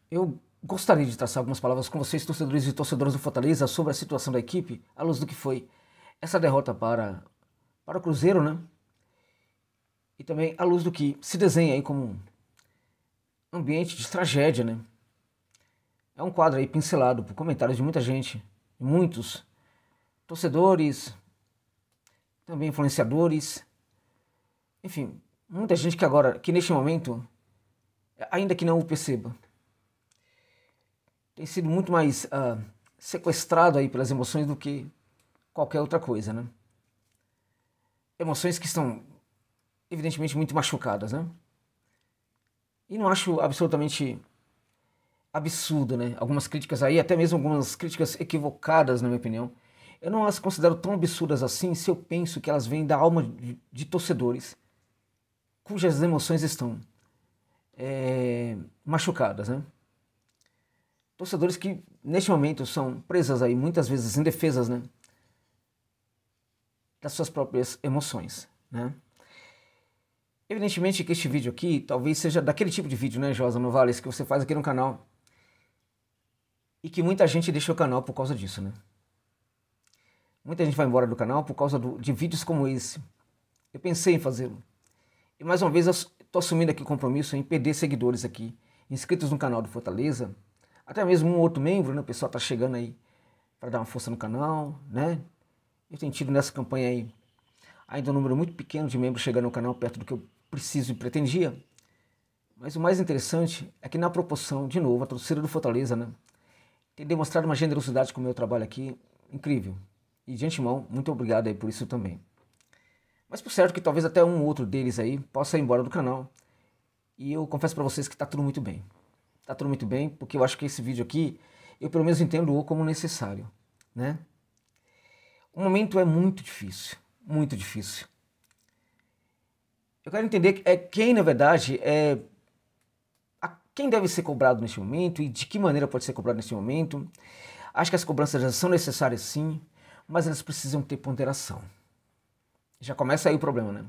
Eu gostaria de traçar algumas palavras com vocês, torcedores e torcedoras do Fortaleza, sobre a situação da equipe, à luz do que foi essa derrota para o Cruzeiro, né? E também à luz do que se desenha aí como um ambiente de tragédia, né? É um quadro aí pincelado por comentários de muita gente, de muitos torcedores, também influenciadores, enfim, muita gente que agora, que neste momento, ainda que não o perceba, tem sido muito mais sequestrado aí pelas emoções do que qualquer outra coisa, né? Emoções que estão, evidentemente, muito machucadas, né? E não acho absolutamente absurdo, né? Algumas críticas aí, até mesmo algumas críticas equivocadas, na minha opinião. Eu não as considero tão absurdas assim se eu penso que elas vêm da alma de torcedores cujas emoções estão machucadas, né? Torcedores que, neste momento, são presas aí, muitas vezes indefesas, né? Das suas próprias emoções, né? Evidentemente que este vídeo aqui talvez seja daquele tipo de vídeo, né, Josa Novales, que você faz aqui no canal e que muita gente deixa o canal por causa disso, né? Muita gente vai embora do canal por causa de vídeos como esse. Eu pensei em fazê-lo. E mais uma vez eu estou assumindo aqui o compromisso em perder seguidores aqui, inscritos no canal do Fortaleza, até mesmo um outro membro, né? O pessoal tá chegando aí para dar uma força no canal, né? Eu tenho tido nessa campanha aí ainda um número muito pequeno de membros chegando no canal, perto do que eu preciso e pretendia. Mas o mais interessante é que na proporção, de novo, a torcida do Fortaleza, né, tem demonstrado uma generosidade com o meu trabalho aqui incrível. E de antemão, muito obrigado aí por isso também. Mas por certo que talvez até um ou outro deles aí possa ir embora do canal. E eu confesso para vocês que tá tudo muito bem. Tá tudo muito bem, porque eu acho que esse vídeo aqui, eu pelo menos entendo-o como necessário, né? O momento é muito difícil, muito difícil. Eu quero entender quem, na verdade, quem deve ser cobrado neste momento e de que maneira pode ser cobrado neste momento. Acho que as cobranças já são necessárias sim, mas elas precisam ter ponderação. Já começa aí o problema, né?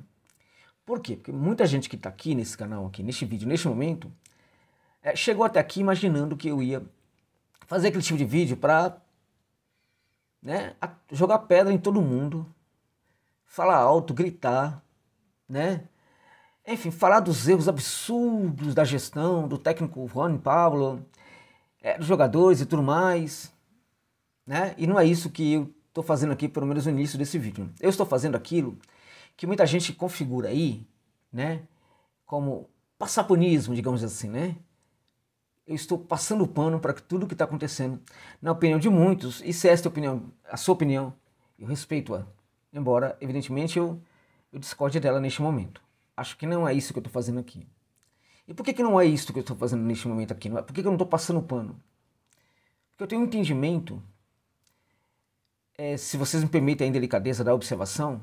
Por quê? Porque muita gente que está aqui nesse canal, aqui neste vídeo, neste momento, chegou até aqui imaginando que eu ia fazer aquele tipo de vídeo para, né, jogar pedra em todo mundo, falar alto, gritar, né? Enfim, falar dos erros absurdos da gestão, do técnico Juan Pablo, dos jogadores e tudo mais, né? E não é isso que eu estou fazendo aqui, pelo menos no início desse vídeo. Eu estou fazendo aquilo que muita gente configura aí, né? Como passapanismo, digamos assim, né? Eu estou passando o pano para tudo que está acontecendo, na opinião de muitos, e se esta opinião, a sua opinião, eu respeito-a, embora, evidentemente, eu discorde dela neste momento. Acho que não é isso que eu estou fazendo aqui. E por que não é isso que eu estou fazendo neste momento aqui? Por que eu não estou passando pano? Porque eu tenho um entendimento, se vocês me permitem a delicadeza da observação,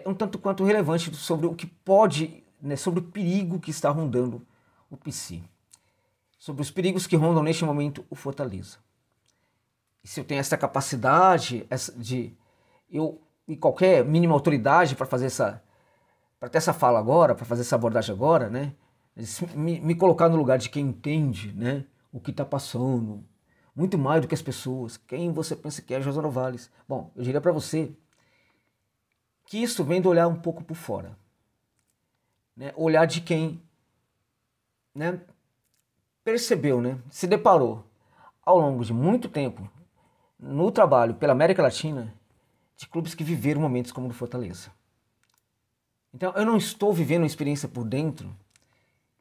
um tanto quanto relevante sobre o que pode, né, sobre o perigo que está rondando o PC. Sobre os perigos que rondam neste momento o Fortaleza. E se eu tenho essa capacidade e qualquer mínima autoridade para fazer para ter essa fala agora, para fazer essa abordagem agora, né? Me colocar no lugar de quem entende, né, o que está passando, muito mais do que as pessoas. Quem você pensa que é José Novales? Bom, eu diria para você que isso vem do olhar um pouco por fora, né? Olhar de quem, né, percebeu, né, se deparou ao longo de muito tempo no trabalho pela América Latina de clubes que viveram momentos como o do Fortaleza. Então eu não estou vivendo uma experiência por dentro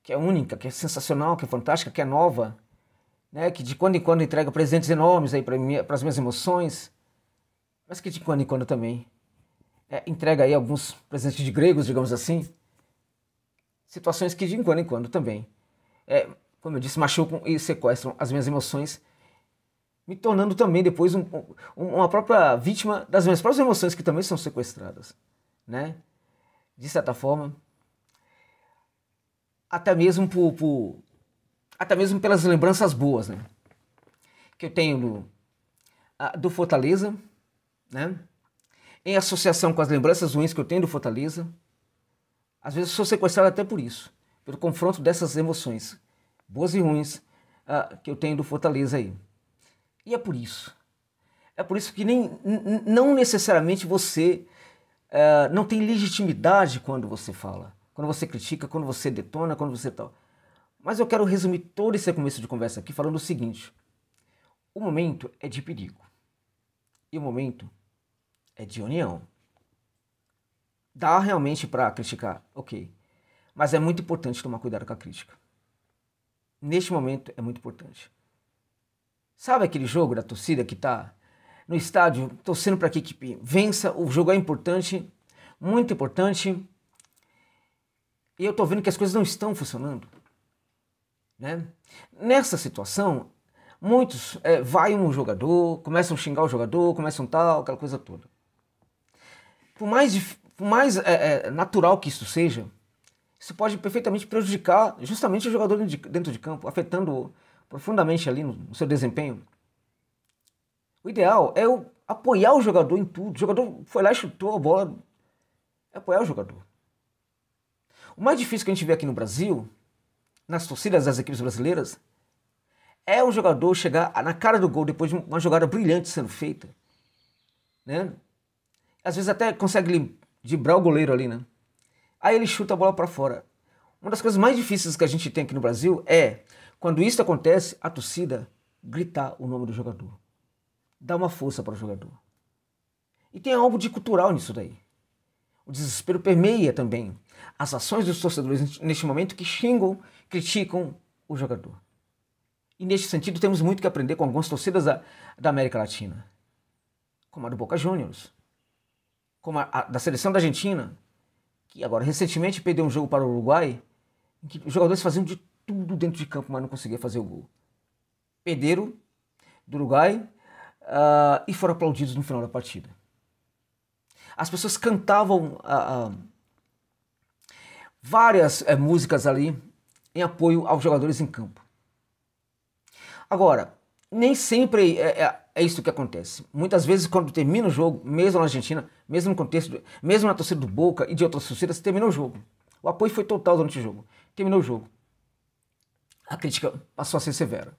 que é única, que é sensacional, que é fantástica, que é nova, né, que de quando em quando entrega presentes enormes aí para as minhas emoções, mas que de quando em quando também entrega aí alguns presentes de gregos, digamos assim, situações que de quando em quando também, como eu disse, machucam e sequestram as minhas emoções, me tornando também depois uma própria vítima das minhas próprias emoções que também são sequestradas, né? De certa forma, até mesmo até mesmo pelas lembranças boas, né, que eu tenho do Fortaleza, né, em associação com as lembranças ruins que eu tenho do Fortaleza. Às vezes eu sou sequestrado até por isso, pelo confronto dessas emoções boas e ruins, que eu tenho do Fortaleza aí. E é por isso. É por isso que não necessariamente você não tem legitimidade quando você fala, quando você critica, quando você detona, quando você tal. Mas eu quero resumir todo esse começo de conversa aqui falando o seguinte: o momento é de perigo e o momento é de união. Dá realmente para criticar, ok, mas é muito importante tomar cuidado com a crítica. Neste momento é muito importante. Sabe aquele jogo da torcida que está no estádio torcendo para que a equipe vença? O jogo é importante, muito importante, e eu estou vendo que as coisas não estão funcionando, né? Nessa situação, muitos vai um jogador, começam a xingar o jogador, começam tal, aquela coisa toda. Por mais natural que isso seja, isso pode perfeitamente prejudicar justamente o jogador dentro de campo, afetando profundamente ali no seu desempenho. O ideal é apoiar o jogador em tudo. O jogador foi lá e chutou a bola, é apoiar o jogador. O mais difícil que a gente vê aqui no Brasil, nas torcidas das equipes brasileiras, é o jogador chegar na cara do gol depois de uma jogada brilhante sendo feita, né? Às vezes até consegue driblar o goleiro ali, né? Aí ele chuta a bola para fora. Uma das coisas mais difíceis que a gente tem aqui no Brasil é, quando isso acontece, a torcida gritar o nome do jogador. Dar uma força para o jogador. E tem algo de cultural nisso daí. O desespero permeia também as ações dos torcedores neste momento que xingam, criticam o jogador. E neste sentido temos muito que aprender com algumas torcidas da América Latina. Como a do Boca Juniors. Como a da seleção da Argentina, que agora recentemente perdeu um jogo para o Uruguai, em que os jogadores faziam de tudo dentro de campo, mas não conseguiam fazer o gol. Perderam do Uruguai e foram aplaudidos no final da partida. As pessoas cantavam várias músicas ali em apoio aos jogadores em campo. Agora, nem sempre é isso que acontece. Muitas vezes, quando termina o jogo, mesmo na Argentina, mesmo no contexto, mesmo na torcida do Boca e de outras torcidas, terminou o jogo. O apoio foi total durante o jogo. Terminou o jogo. A crítica passou a ser severa,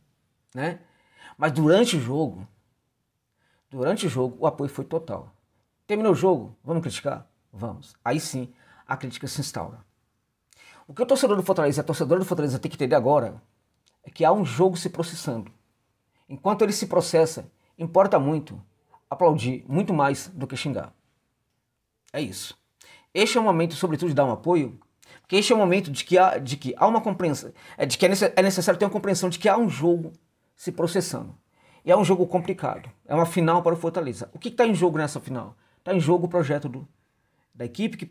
né? Mas durante o jogo, o apoio foi total. Terminou o jogo, vamos criticar? Vamos. Aí sim, a crítica se instaura. O que o torcedor do Fortaleza e a torcedora do Fortaleza tem que entender agora é que há um jogo se processando. Enquanto ele se processa, importa muito aplaudir, muito mais do que xingar. É isso. Este é o momento, sobretudo, de dar um apoio, porque este é o momento de que há uma compreensão, de que é necessário ter uma compreensão de que há um jogo se processando. E é um jogo complicado. É uma final para o Fortaleza. O que está em jogo nessa final? Está em jogo o projeto da equipe,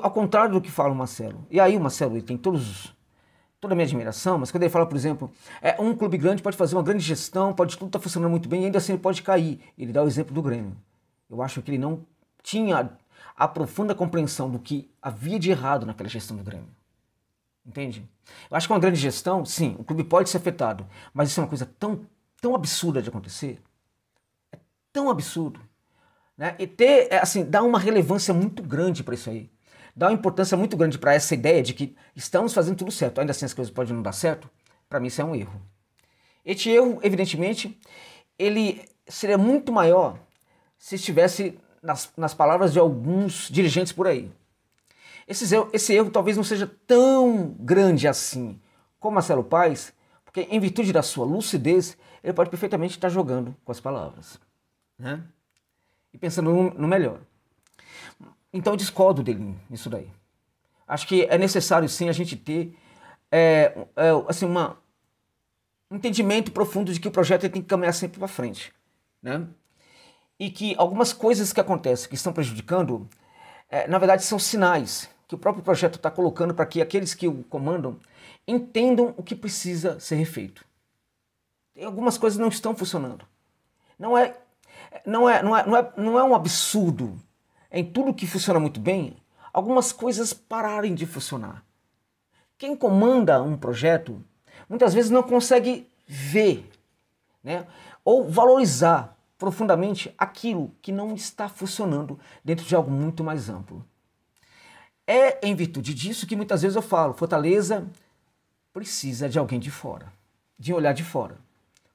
ao contrário do que fala o Marcelo. E aí o Marcelo ele tem toda a minha admiração, mas quando ele fala, por exemplo, um clube grande pode fazer uma grande gestão, pode tudo estar funcionando muito bem e ainda assim ele pode cair. Ele dá o exemplo do Grêmio. Eu acho que ele não tinha a profunda compreensão do que havia de errado naquela gestão do Grêmio. Entende? Eu acho que uma grande gestão, sim, o clube pode ser afetado, mas isso é uma coisa tão absurda de acontecer. É tão absurdo. Né? E dá uma relevância muito grande para isso aí. Dá uma importância muito grande para essa ideia de que estamos fazendo tudo certo, ainda assim as coisas podem não dar certo. Para mim isso é um erro. Este erro, evidentemente, ele seria muito maior se estivesse nas palavras de alguns dirigentes por aí. Esse erro talvez não seja tão grande assim como Marcelo Paes, porque em virtude da sua lucidez, ele pode perfeitamente estar jogando com as palavras, né? E pensando no melhor. Então eu discordo dele nisso daí. Acho que é necessário sim a gente ter um entendimento profundo de que o projeto tem que caminhar sempre para frente, né? E que algumas coisas que acontecem, que estão prejudicando, na verdade são sinais que o próprio projeto está colocando para que aqueles que o comandam entendam o que precisa ser refeito. E algumas coisas não estão funcionando. Não é um absurdo em tudo que funciona muito bem, algumas coisas pararem de funcionar. Quem comanda um projeto, muitas vezes não consegue ver, né, ou valorizar profundamente aquilo que não está funcionando dentro de algo muito mais amplo. É em virtude disso que muitas vezes eu falo, Fortaleza precisa de alguém de fora, de um olhar de fora,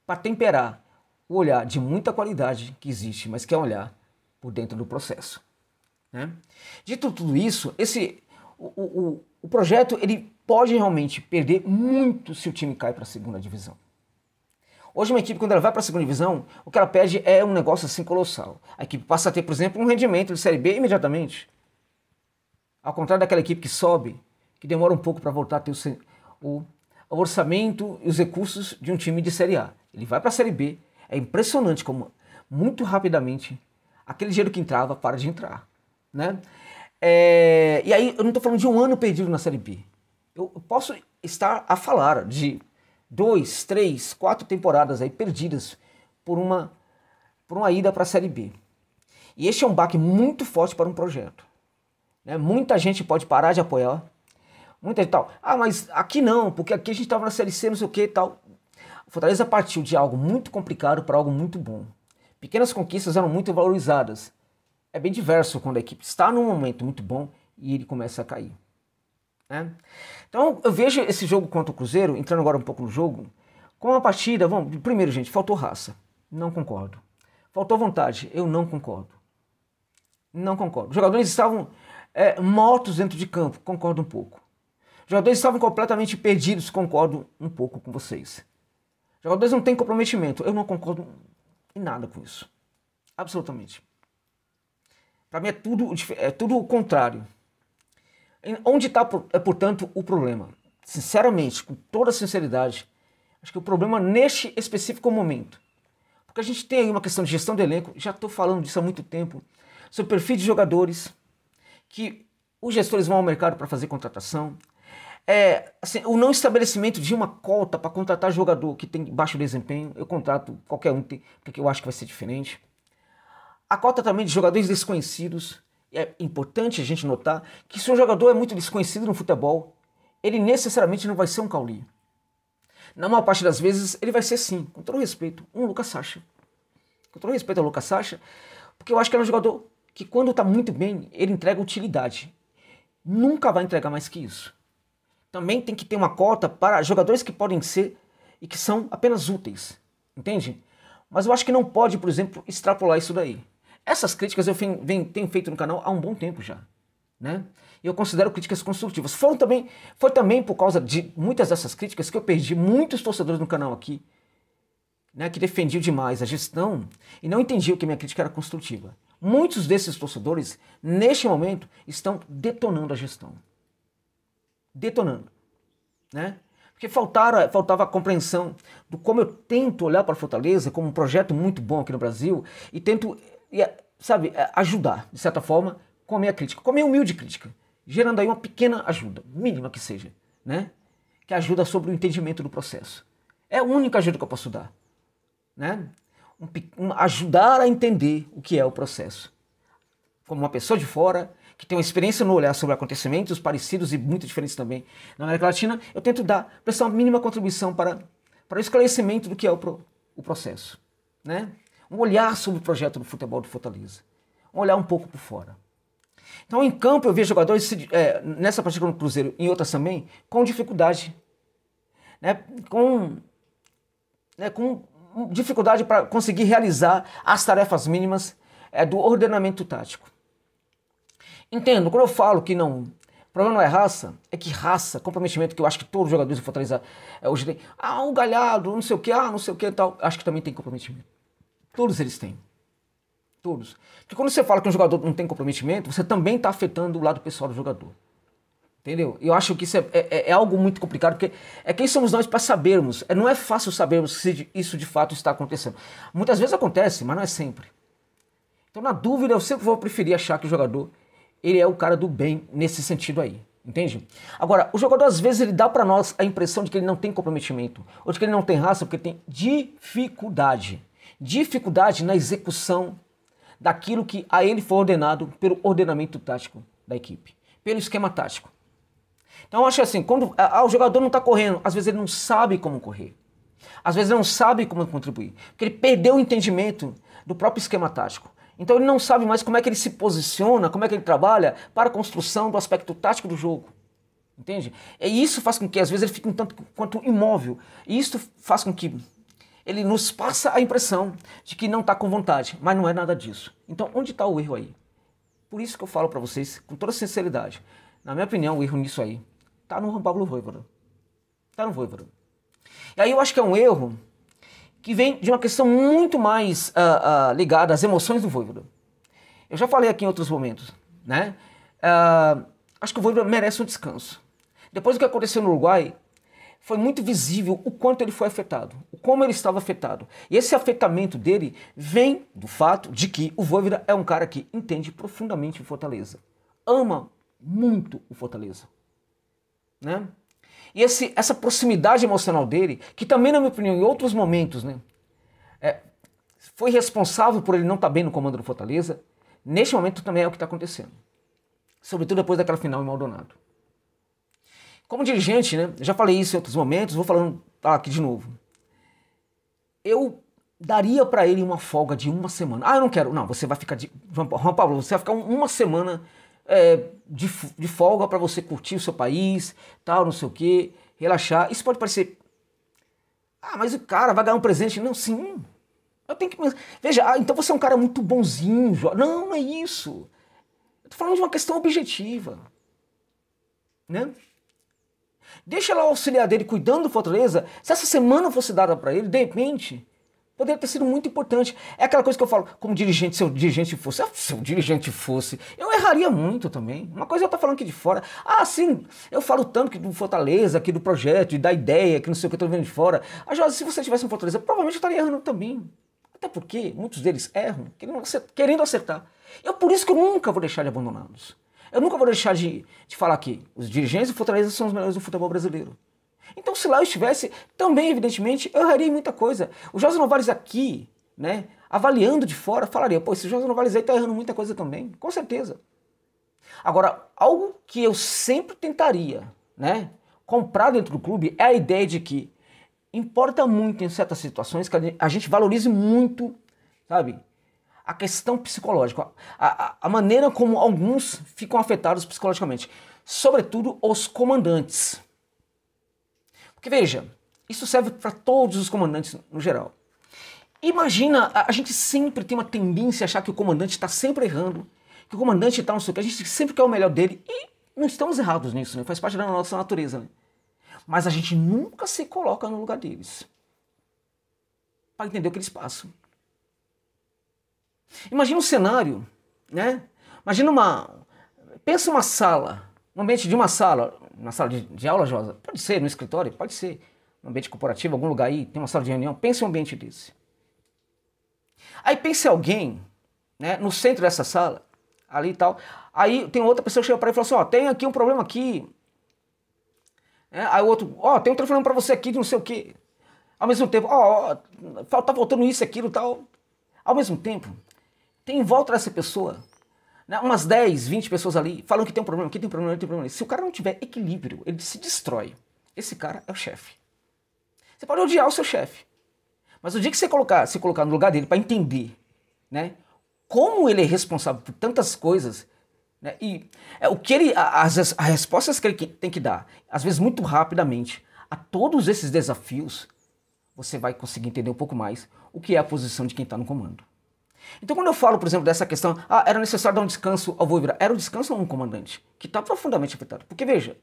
para temperar o olhar de muita qualidade que existe, mas que é um olhar por dentro do processo. Né? Dito tudo isso, o projeto ele pode realmente perder muito se o time cai para a segunda divisão. Hoje uma equipe, quando ela vai para a segunda divisão, o que ela perde é um negócio assim colossal. A equipe passa a ter, por exemplo, um rendimento de Série B imediatamente. Ao contrário daquela equipe que sobe, que demora um pouco para voltar a ter o orçamento e os recursos de um time de Série A. Ele vai para a Série B, é impressionante como muito rapidamente aquele dinheiro que entrava para de entrar. Né? E aí eu não estou falando de um ano perdido na Série B. Eu posso estar a falar de 2, 3, 4 temporadas aí perdidas por uma ida para a Série B. E este é um baque muito forte para um projeto. Né? Muita gente pode parar de apoiar. Muita gente tal. Ah, mas aqui não, porque aqui a gente estava na Série C, não sei o que e tal. A Fortaleza partiu de algo muito complicado para algo muito bom. Pequenas conquistas eram muito valorizadas. É bem diverso quando a equipe está num momento muito bom e ele começa a cair. Né? Então eu vejo esse jogo contra o Cruzeiro, entrando agora um pouco no jogo, com uma partida, primeiro gente, faltou raça, não concordo. Faltou vontade, eu não concordo. Não concordo. Os jogadores estavam mortos dentro de campo, concordo um pouco. Os jogadores estavam completamente perdidos, concordo um pouco com vocês. Os jogadores não têm comprometimento, eu não concordo em nada com isso. Absolutamente. Para mim é tudo o contrário. Onde está, portanto, o problema? Sinceramente, com toda sinceridade, acho que o problema neste específico momento, porque a gente tem aí uma questão de gestão de elenco, já estou falando disso há muito tempo, sobre perfil de jogadores, que os gestores vão ao mercado para fazer contratação, assim, o não estabelecimento de uma cota para contratar jogador que tem baixo desempenho, eu contrato qualquer um, porque eu acho que vai ser diferente. A cota também de jogadores desconhecidos. É importante a gente notar que se um jogador é muito desconhecido no futebol, ele necessariamente não vai ser um Cauli. Na maior parte das vezes, ele vai ser sim, com todo respeito, um Lucas Sacha. Com todo respeito ao Lucas Sacha, porque eu acho que é um jogador que quando está muito bem, ele entrega utilidade. Nunca vai entregar mais que isso. Também tem que ter uma cota para jogadores que podem ser e que são apenas úteis. Entende? Mas eu acho que não pode, por exemplo, extrapolar isso daí. Essas críticas eu tenho feito no canal há um bom tempo já, né? E eu considero críticas construtivas. Foi também por causa de muitas dessas críticas que eu perdi muitos torcedores no canal aqui, né, que defendiam demais a gestão e não entendiam que minha crítica era construtiva. Muitos desses torcedores, neste momento, estão detonando a gestão. Detonando, né? Porque faltava a compreensão do como eu tento olhar para a Fortaleza como um projeto muito bom aqui no Brasil e tento, sabe, ajudar, de certa forma, com a minha crítica, com a minha humilde crítica, gerando aí uma pequena ajuda, mínima que seja, né? Que ajuda sobre o entendimento do processo. É a única ajuda que eu posso dar, né? Ajudar a entender o que é o processo. Como uma pessoa de fora, que tem uma experiência no olhar sobre acontecimentos parecidos e muito diferentes também na América Latina, eu tento prestar uma mínima contribuição para o esclarecimento do que é o processo, né? Um olhar sobre o projeto do futebol do Fortaleza. Um olhar um pouco por fora. Então, em campo, eu vejo jogadores, nessa partida no Cruzeiro e em outras também, com dificuldade. Né? Com dificuldade para conseguir realizar as tarefas mínimas do ordenamento tático. Entendo, quando eu falo que não... O problema não é raça, é que raça, comprometimento, que eu acho que todos os jogadores do Fortaleza hoje têm. O Galhardo, não sei o que e tal. Acho que também tem comprometimento. Todos eles têm. Todos. Porque quando você fala que um jogador não tem comprometimento, você também está afetando o lado pessoal do jogador. Entendeu? Eu acho que isso é algo muito complicado, porque quem somos nós para sabermos? Não é fácil sabermos se isso de fato está acontecendo. Muitas vezes acontece, mas não é sempre. Então, na dúvida, eu sempre vou preferir achar que o jogador ele é o cara do bem nesse sentido aí. Entende? Agora, o jogador às vezes ele dá para nós a impressão de que ele não tem comprometimento, ou de que ele não tem raça, porque tem dificuldade. Dificuldade na execução daquilo que a ele foi ordenado pelo ordenamento tático da equipe, pelo esquema tático. Então eu acho assim, quando o jogador não está correndo, às vezes ele não sabe como correr. Às vezes ele não sabe como contribuir, porque ele perdeu o entendimento do próprio esquema tático. Então ele não sabe mais como é que ele se posiciona, como é que ele trabalha para a construção do aspecto tático do jogo. Entende? E isso faz com que às vezes ele fique um tanto quanto imóvel. E isso faz com que ele nos passa a impressão de que não está com vontade, mas não é nada disso. Então, onde está o erro aí? Por isso que eu falo para vocês, com toda sinceridade, na minha opinião, o erro nisso aí está no Juan Pablo Voivoda. Está no Voivoda. E aí eu acho que é um erro que vem de uma questão muito mais ligada às emoções do Voivoda. Eu já falei aqui em outros momentos, né? Acho que o Voivoda merece um descanso. Depois do que aconteceu no Uruguai, foi muito visível o quanto ele foi afetado, como ele estava afetado. E esse afetamento dele vem do fato de que o Voivoda é um cara que entende profundamente o Fortaleza. Ama muito o Fortaleza. Né? E essa proximidade emocional dele, que também, na minha opinião, em outros momentos, né, foi responsável por ele não estar bem no comando do Fortaleza, neste momento também é o que está acontecendo. Sobretudo depois daquela final em Maldonado. Como dirigente, né, já falei isso em outros momentos, vou falar aqui de novo. Eu daria para ele uma folga de uma semana. Ah, eu não quero. Não, você vai ficar Juan Pablo, você vai ficar uma semana de folga para você curtir o seu país, tal, não sei o quê, relaxar. Isso pode parecer... Ah, mas o cara vai ganhar um presente. Não, sim. Eu tenho que... Veja, então você é um cara muito bonzinho. Não, não é isso. Eu tô falando de uma questão objetiva. Né? Deixa lá o auxiliar dele cuidando do Fortaleza. Se essa semana fosse dada para ele, de repente, poderia ter sido muito importante. É aquela coisa que eu falo, como dirigente, se o dirigente fosse, eu erraria muito também. Uma coisa eu tô falando aqui de fora. Ah, sim, eu falo tanto que do Fortaleza, aqui do projeto, e da ideia, que não sei o que eu tô vendo de fora. Ah, Jorge, se você tivesse um Fortaleza, provavelmente eu estaria errando também. Até porque muitos deles erram, querendo acertar. Por isso que eu nunca vou deixar de abandoná-los. Eu nunca vou deixar de falar que os dirigentes do Fortaleza são os melhores do futebol brasileiro. Então, se lá eu estivesse, também, evidentemente, eu erraria em muita coisa. O José Novales aqui, né, avaliando de fora, falaria, pô, esse José Novales aí tá errando muita coisa também, com certeza. Agora, algo que eu sempre tentaria, né, comprar dentro do clube é a ideia de que importa muito em certas situações que a gente valorize muito, sabe, a questão psicológica, a maneira como alguns ficam afetados psicologicamente, sobretudo os comandantes. Porque veja, isso serve para todos os comandantes no geral. Imagina, a gente sempre tem uma tendência a achar que o comandante está sempre errando, que o comandante está não sei o que, a gente sempre quer o melhor dele, e não estamos errados nisso, né? Faz parte da nossa natureza, né? Mas a gente nunca se coloca no lugar deles, para entender o que eles passam. Imagina um cenário, né? Pensa uma sala, um ambiente de uma sala de aula, Josa, pode ser no escritório, pode ser no ambiente corporativo, algum lugar aí, tem uma sala de reunião, pense um ambiente desse. Aí pense alguém, né, no centro dessa sala, ali e tal, aí tem outra pessoa que chega para ele e fala assim, ó, tem aqui um problema aqui. Aí o outro, ó, tem um telefone para você aqui de não sei o quê. Ao mesmo tempo, ó, tá faltando isso, aquilo e tal. Ao mesmo tempo, tem em volta dessa pessoa, né, umas 10, 20 pessoas ali, falando que tem um problema, aqui tem um problema, aqui tem um problema. Se o cara não tiver equilíbrio, ele se destrói. Esse cara é o chefe. Você pode odiar o seu chefe, mas o dia que você se colocar no lugar dele para entender, né, como ele é responsável por tantas coisas, né, e as respostas que ele tem que dar, às vezes muito rapidamente, a todos esses desafios, você vai conseguir entender um pouco mais o que é a posição de quem está no comando. Então quando eu falo, por exemplo, dessa questão, era necessário dar um descanso ao Voivoda, era um descanso a um comandante, que está profundamente afetado. Porque veja,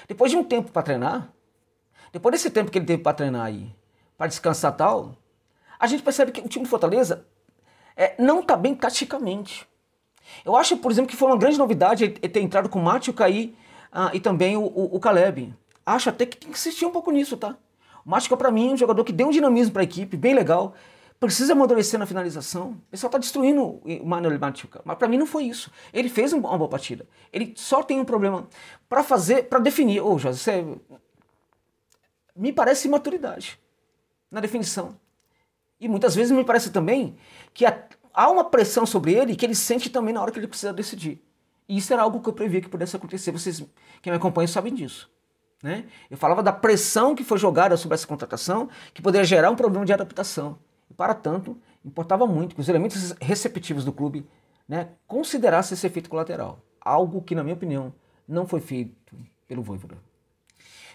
depois de um tempo para treinar, depois desse tempo que ele teve para treinar aí, para descansar tal, a gente percebe que o time do Fortaleza não está bem taticamente. Eu acho, por exemplo, que foi uma grande novidade ele ter entrado com o Mátio, o Caí e também o Caleb. Acho até que tem que insistir um pouco nisso, tá? O Mátio, para mim, é um jogador que deu um dinamismo para a equipe, bem legal. Precisa amadurecer na finalização. O pessoal está destruindo o Manuel Machuca. Mas para mim não foi isso. Ele fez uma boa partida. Ele só tem um problema para definir. Ô, José, me parece imaturidade na definição. E muitas vezes me parece também que há uma pressão sobre ele que ele sente também na hora que ele precisa decidir. E isso era algo que eu previa que pudesse acontecer. Vocês que me acompanham sabem disso. Né? Eu falava da pressão que foi jogada sobre essa contratação, que poderia gerar um problema de adaptação. E, para tanto, importava muito que os elementos receptivos do clube, né, considerassem esse efeito colateral. Algo que, na minha opinião, não foi feito pelo Voivoda.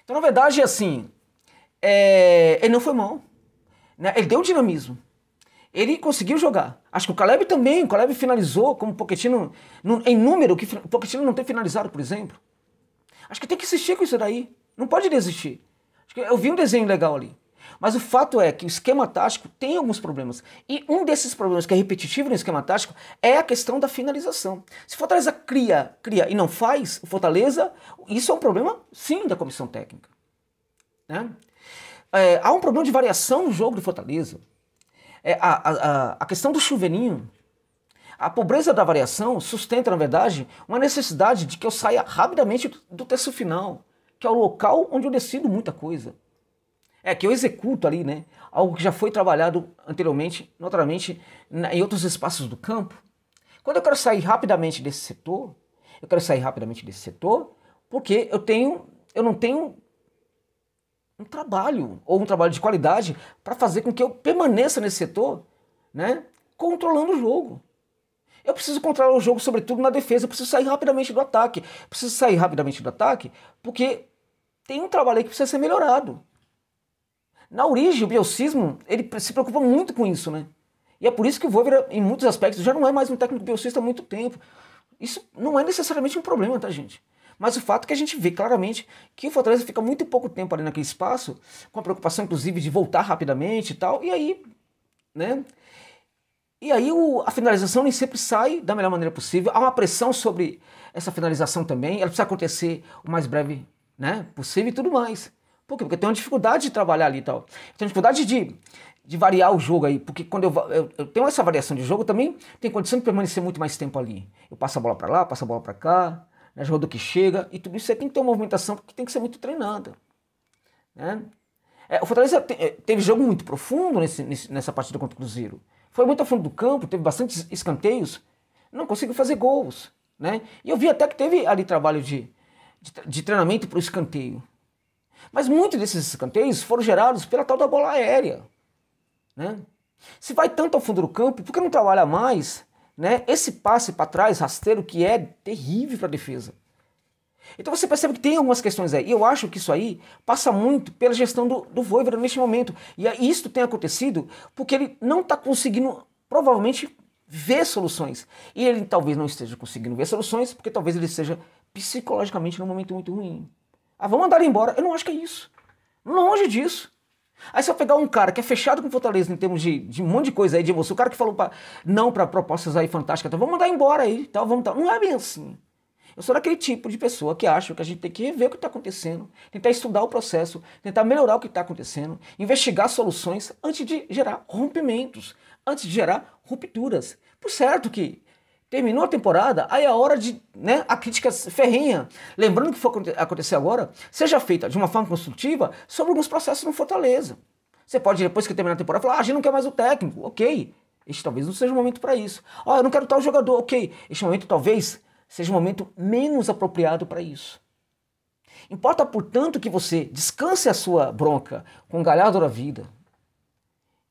Então, na verdade, assim, ele não foi mal, né? Ele deu dinamismo. Ele conseguiu jogar. Acho que o Caleb também. O Caleb finalizou como o Pochettino, em número, que o Pochettino não tem finalizado, por exemplo. Acho que tem que insistir com isso daí. Não pode desistir. Acho que eu vi um desenho legal ali. Mas o fato é que o esquema tático tem alguns problemas. E um desses problemas que é repetitivo no esquema tático é a questão da finalização. Se o Fortaleza cria e não faz, o Fortaleza, isso é um problema, sim, da comissão técnica. Né? Há um problema de variação no jogo do Fortaleza. A questão do chuveirinho, a pobreza da variação sustenta, na verdade, uma necessidade de que eu saia rapidamente do terço final, que é o local onde eu decido muita coisa. Que eu executo ali, né? Algo que já foi trabalhado anteriormente, notoriamente, em outros espaços do campo. Quando eu quero sair rapidamente desse setor, porque eu não tenho um trabalho, ou um trabalho de qualidade, para fazer com que eu permaneça nesse setor, né? Controlando o jogo. Eu preciso controlar o jogo, sobretudo na defesa, eu preciso sair rapidamente do ataque. Porque tem um trabalho aí que precisa ser melhorado. Na origem, o bielcismo, ele se preocupa muito com isso, né? E é por isso que o Vojvoda, em muitos aspectos, já não é mais um técnico bielcista há muito tempo. Isso não é necessariamente um problema, tá, gente? Mas o fato é que a gente vê claramente que o Fortaleza fica muito pouco tempo ali naquele espaço, com a preocupação, inclusive, de voltar rapidamente e tal, e aí, né? E aí a finalização nem sempre sai da melhor maneira possível. Há uma pressão sobre essa finalização também, ela precisa acontecer o mais breve, né, possível e tudo mais. Por quê? Porque eu tenho uma dificuldade de trabalhar ali e tal. Eu tenho dificuldade de variar o jogo aí, porque quando eu tenho essa variação de jogo, eu também tenho condição de permanecer muito mais tempo ali. Eu passo a bola para lá, passo a bola para cá, né, jogador que chega, e tudo isso aí tem que ter uma movimentação que tem que ser muito treinada. Né? O Fortaleza teve jogo muito profundo nessa partida contra o Cruzeiro. Foi muito a fundo do campo, teve bastantes escanteios, não conseguiu fazer gols. Né? E eu vi até que teve ali trabalho de treinamento para o escanteio. Mas muitos desses escanteios foram gerados pela tal da bola aérea. Né? Se vai tanto ao fundo do campo, por que não trabalha mais, né, esse passe para trás, rasteiro, que é terrível para a defesa? Então você percebe que tem algumas questões aí. E eu acho que isso aí passa muito pela gestão do Vojvoda neste momento. E isso tem acontecido porque ele não está conseguindo, provavelmente, ver soluções. E ele talvez não esteja conseguindo ver soluções porque talvez ele esteja psicologicamente num momento muito ruim. Vamos mandar ele embora. Eu não acho que é isso. Longe disso. Aí se eu pegar um cara que é fechado com Fortaleza em termos de um monte de coisa aí, de emoção, o cara que falou não para propostas aí fantásticas, então vamos mandar embora aí, tal, não é bem assim. Eu sou daquele tipo de pessoa que acha que a gente tem que rever o que está acontecendo, tentar estudar o processo, tentar melhorar o que está acontecendo, investigar soluções antes de gerar rompimentos, antes de gerar rupturas. Por certo que terminou a temporada, aí é a hora de, né, a crítica ferrenha, lembrando que for acontecer agora, seja feita de uma forma construtiva sobre alguns processos no Fortaleza. Você pode, depois que terminar a temporada, falar, a gente não quer mais o técnico, ok, este talvez não seja o momento para isso. Eu não quero tal jogador, ok, este momento talvez seja um momento menos apropriado para isso. Importa, portanto, que você descanse a sua bronca com o Galhardo da vida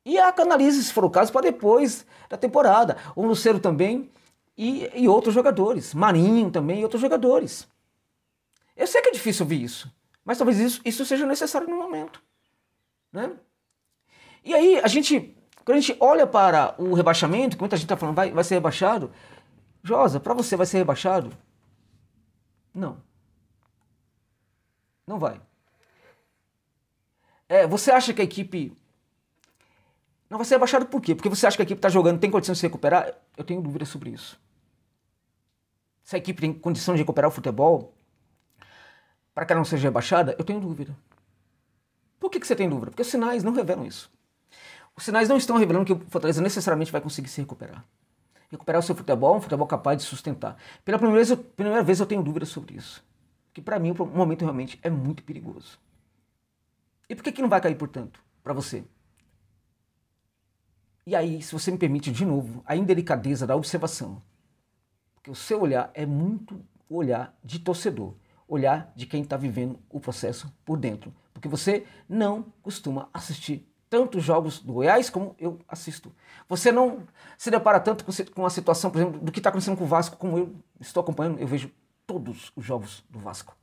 e a canalize, se for o caso, para depois da temporada. O Lucero também e outros jogadores. Marinho também e outros jogadores. Eu sei que é difícil ouvir isso, mas talvez isso seja necessário no momento. Né? E aí, quando a gente olha para o rebaixamento, que muita gente está falando vai ser rebaixado, Josa, para você vai ser rebaixado? Não. Não vai. Você acha que a equipe não vai ser rebaixada por quê? Porque você acha que a equipe está jogando, tem condição de se recuperar? Eu tenho dúvida sobre isso. Se a equipe tem condição de recuperar o futebol para que ela não seja rebaixada, eu tenho dúvida. Por que você tem dúvida? Porque os sinais não revelam isso. Os sinais não estão revelando que o Fortaleza necessariamente vai conseguir se recuperar. Recuperar o seu futebol, um futebol capaz de sustentar. Pela primeira vez eu tenho dúvidas sobre isso. Que para mim o momento realmente é muito perigoso. E por que não vai cair, portanto, para você? E aí, se você me permite de novo, a indelicadeza da observação. Porque o seu olhar é muito o olhar de torcedor. Olhar de quem está vivendo o processo por dentro. Porque você não costuma assistir tantos jogos do Goiás como eu assisto. Você não se depara tanto com a situação, por exemplo, do que está acontecendo com o Vasco, como eu estou acompanhando. Eu vejo todos os jogos do Vasco.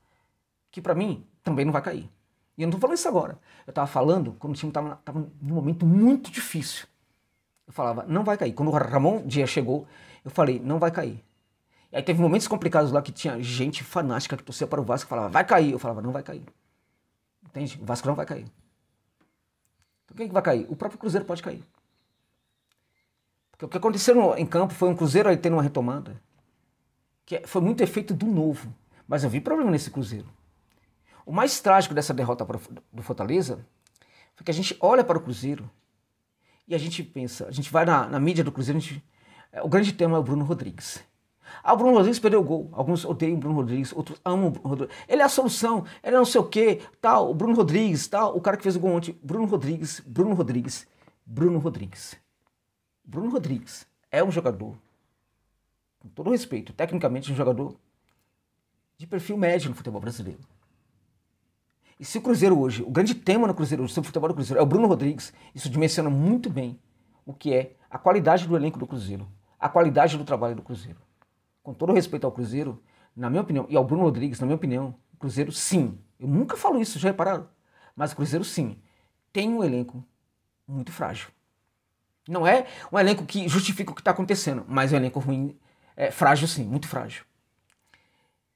Que para mim também não vai cair. E eu não tô falando isso agora. Eu tava falando quando o time tava num momento muito difícil. Eu falava, não vai cair. Quando o Ramon Dias chegou, eu falei, não vai cair. E aí teve momentos complicados lá que tinha gente fanática que torcia para o Vasco e falava, vai cair. Eu falava, não vai cair. Entende? O Vasco não vai cair. Então quem que vai cair? O próprio Cruzeiro pode cair. Porque o que aconteceu em campo foi um Cruzeiro aí tendo uma retomada, que foi muito efeito do novo. Mas eu vi problema nesse Cruzeiro. O mais trágico dessa derrota do Fortaleza foi que a gente olha para o Cruzeiro e a gente pensa, a gente vai na mídia do Cruzeiro, o grande tema é o Bruno Rodrigues. Ah, o Bruno Rodrigues perdeu o gol. Alguns odeiam o Bruno Rodrigues, outros amam o Bruno Rodrigues. Ele é a solução, ele é não sei o quê, tal, o Bruno Rodrigues, tal, o cara que fez o gol ontem, Bruno Rodrigues, Bruno Rodrigues, Bruno Rodrigues. Bruno Rodrigues é um jogador, com todo respeito, tecnicamente um jogador de perfil médio no futebol brasileiro. E se o Cruzeiro hoje, o grande tema no Cruzeiro hoje, sobre o futebol do Cruzeiro, é o Bruno Rodrigues, isso dimensiona muito bem o que é a qualidade do elenco do Cruzeiro, a qualidade do trabalho do Cruzeiro. Com todo respeito ao Cruzeiro, na minha opinião, e ao Bruno Rodrigues, na minha opinião, o Cruzeiro sim, eu nunca falo isso, já repararam? Mas o Cruzeiro sim, tem um elenco muito frágil. Não é um elenco que justifica o que está acontecendo, mas é um elenco ruim, frágil sim, muito frágil.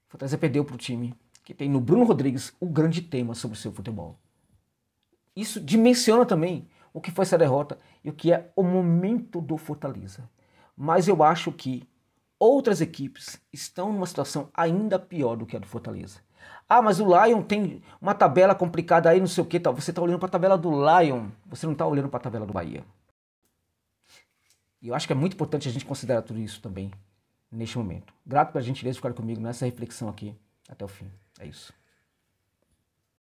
O Fortaleza perdeu para o time que tem no Bruno Rodrigues o grande tema sobre o seu futebol. Isso dimensiona também o que foi essa derrota e o que é o momento do Fortaleza. Mas eu acho que outras equipes estão numa situação ainda pior do que a do Fortaleza. Ah, mas o Lion tem uma tabela complicada aí, não sei o que, tal. Você está olhando para a tabela do Lion, você não está olhando para a tabela do Bahia. E eu acho que é muito importante a gente considerar tudo isso também neste momento. Grato pela gentileza de ficar comigo nessa reflexão aqui até o fim. É isso.